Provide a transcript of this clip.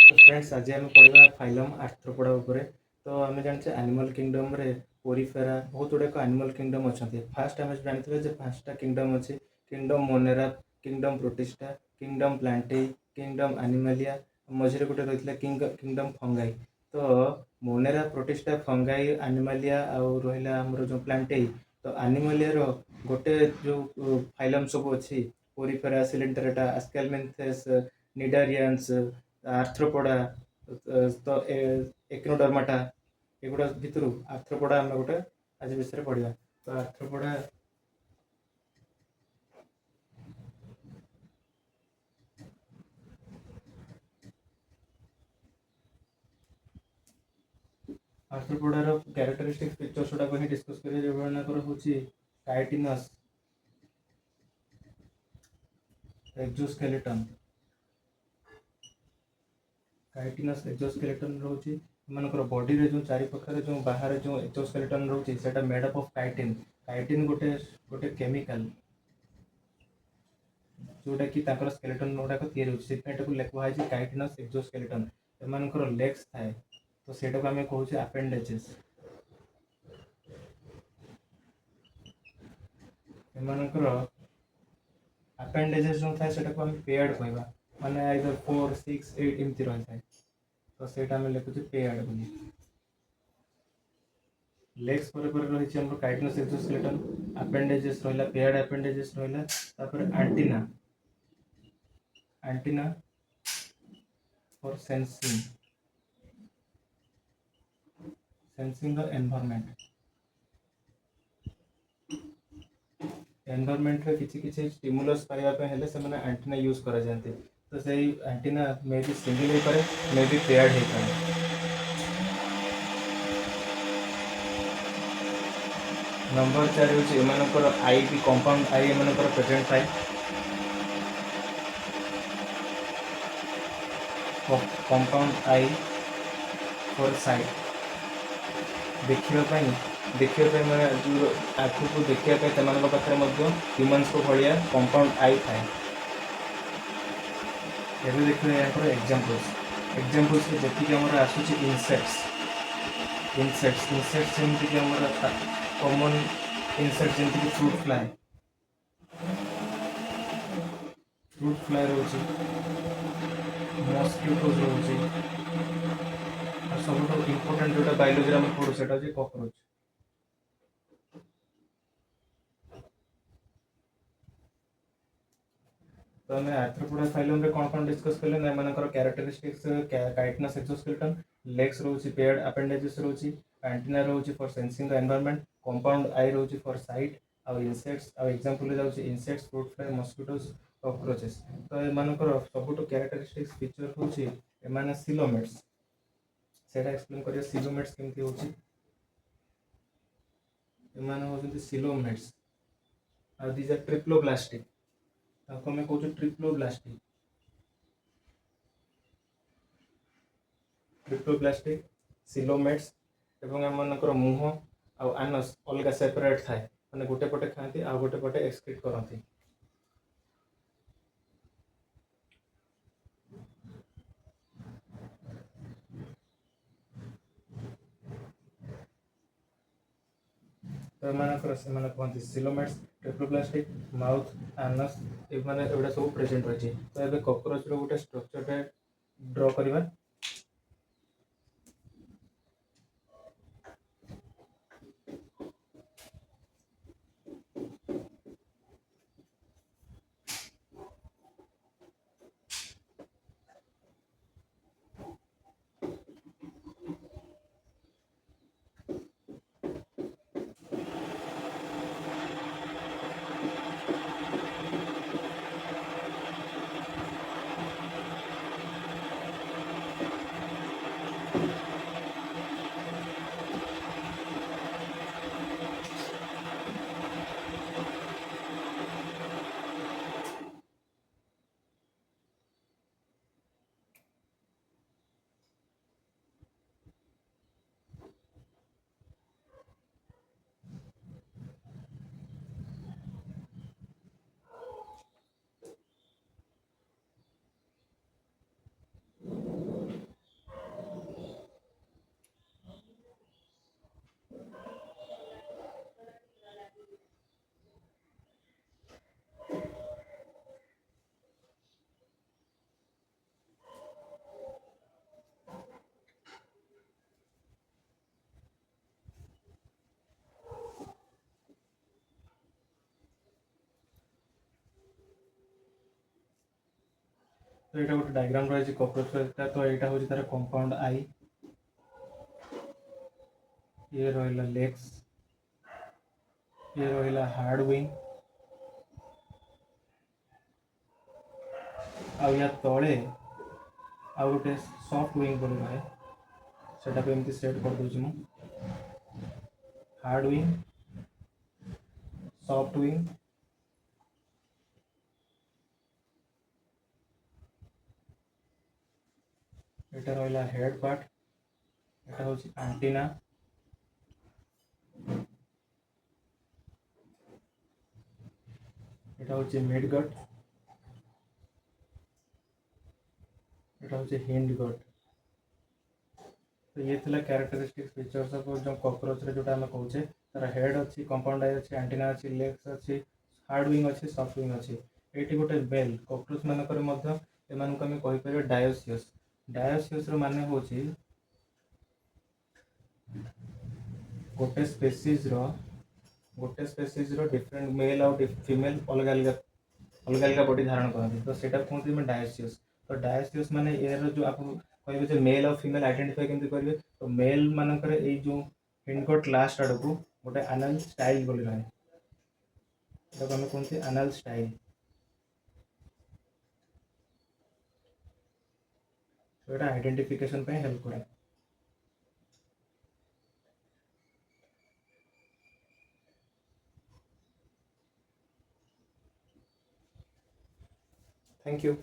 तो फ्रेंड्स आज आम पढ़ा फाइलम आर्थ्रोपोडा उपरे। तो आम जानते एनिमल किंगडम रे पोरिफेरा बहुत गुड़ाक एनिमल किंगडम अच्छा। फास्ट आम जानते हैं 5टा किंगडम अच्छे। Kingdom Monera, kingdom Protista, kingdom Plantae, kingdom Animalia, मझे गोटे रही है किंगडम फंगाई। तो मोनेरा, प्रोटिस्टा, फंगाई, एनिमालिया आउ रहा आमर जो प्लांटेई। तो एनिमालिया गोटे जो फाइलम सब अच्छी पोरिफेरा, सिलेंटरेटा, एस्केलमेंथेस, निडारियंस, आर्थ्रोपोडा, तो एक्नोडर्माटा एगुड़ा भितर आर्थ्रोपोडा आम गोटे आज विषय पढ़ा। तो आर्थ्रोपोडार कैरेक्टरिस्टिक फीचर्स गुड़ाक ही डिस्कस करिए। जो ମାନଙ୍କର ହେଉଛି काइटिनस एक्जोस्केलेटन। काइटिनस एक्जोस्केलेटन रोचे एमनकर बॉडी रे जो चारि पाखरे जो बाहर जो एक्जोस्केलेटन रोचे सेटा made up of chitin. Chitin गोटे गोटे केमिकल जोटा कि ताकर स्केलेटन गुड़ाक तैयारी होछि सेटा को लिखा है काइटिनस एक्जोस्केलेटन। एमनकर लेग्स थाए तो सेटा को आमे कहूचे अपेंडेजेस। एमनकर अपेंडेजेस जो थाए सेटा को आमे पेयर्ड कहबा, माने आइदर 4 6 8 एमती रहि थाए। तो सेटा आमे लिखुचे पेयर्ड बोली। लेग्स पर रही हमर काइटिनस एक्जोस्केलेटन, अपेंडेजेस रहिला, पेयर्ड अपेंडेजेस रहिला। तापर antenna, antenna for sensing the environment. Environment रे किछि किछि स्टिमुलस पाइबा पे हेले से माने एंटीना यूज करा जानते। तो सही एंटीना मे बी सिंगल हो पारे, मे बी पेयर्ड हो पारे। नंबर 4 होची एमानकर आई भी कंपाउंड आई एमानकर प्रेजेंट थाए। कंपाउंड आई फॉर साइट देखिए मैंने जो आँखों को देखिए पाखे ह्यूमन्स को भाया कंपाउंड आई थाए। एवं देखिए यहाँ एग्जाम्पल्स जी आम आसूँ इनसेक्ट्स इनसेक्ट्स इनसेक्ट्स जमीक कॉमन इनसेक्ट जमीक फ्रूट फ्लाई रोचे, मस्किटोज रोचे, सब इम्पोर्टेंट जोटा बायोलॉजी आम पढ़ू से कॉकरोच। तो आम आर्थ्रोपोडा फाइलम रे कौन डिस्कस कले ना एमानकर कैरेक्टरिस्टिक्स काइटिनस एक्जोस्केलेटन, लेग्स रोची, पेयर्ड अपेंडेजेस रोची, एंटीना रोची for sensing the environment, compound eye रोची फॉर साइट, आ इंसेक्ट्स आ एग्जांपल जाउची insects, fruit fly, mosquitoes, cockroaches. तो एमानकर सबुठ कैरेक्टरिस्टिक्स फीचर होची एमाने सिलोमेट्स। सेटा एक्सप्लेन करिया सिलोमेट्स केमती होची। एमाने होचंती सिलोमेट्स आ दीज आर ट्रिप्लोब्लास्टिक। ताको मैं कहूँ ट्रिप्लोब्लास्टिक। ट्रिप्लोब्लास्टिक सिलोमेट्स एवं एमनकर मुह आ आनस अलग सेपरेट थाए, माने गोटे पटे खाती आ गोटे पटे एक्सक्रीट करती। तो एमनकर से कहते सिलोमेट्स, ट्रिप्लोब्लास्टिक, माउथ, आनस एमाने एगुड़ा सब प्रेजेंट रही। तो ये कॉकरोच रो गोटे स्ट्रक्चर ड्र करवा। तो यहाँ गोटे डायग्राम रही कॉकरोच तो यहाँ हूँ तार कंपाउंड आई ये रहा लेग्स ये रहा हार्ड विंग आ तले आ गोटे सॉफ्ट विंग बोली रहे सेटा एमती सेट कर दूँ मु हार्ड विंग सॉफ्ट विंग यहाँ रहा हेड पार्ट यहाँ हूँ एंटीना यहाँ हूँ मिड गट यहाँ हूँ हिंड गट तो ये थिला कैरेक्टरिस्टिक फीचर्स ऑफ जो कॉकरोच रे जोटा हम कहूचे तार हेड अच्छी कंपाउंड आई अच्छी एंटीना अच्छी लेग्स अच्छी हार्ड विंग अच्छी सॉफ्ट विंग अच्छी ये गोटे बेल कॉकरोच मानकर मध्य एमानक आम कहीपर डायोसियस डायोसियस माने हूँ गोटे स्पेसीज डिफरेंट मेल और फीमेल अलग अलग बॉडी धारण करते तो सेटा कहते हैं डायोसियस तो डायोसियस माने यार जो आप कहे जो मेल और फीमेल आइडेंटिफाई केमती करेंगे तो मेल मानकर ये जो हिंडकोट लास्ट आड़ को गोटे एनाल स्टाइल बोली रहे आम कहते एनाल स्टाइल तो ये आइडेंटिफिकेशन हेल्प करे थैंक यू।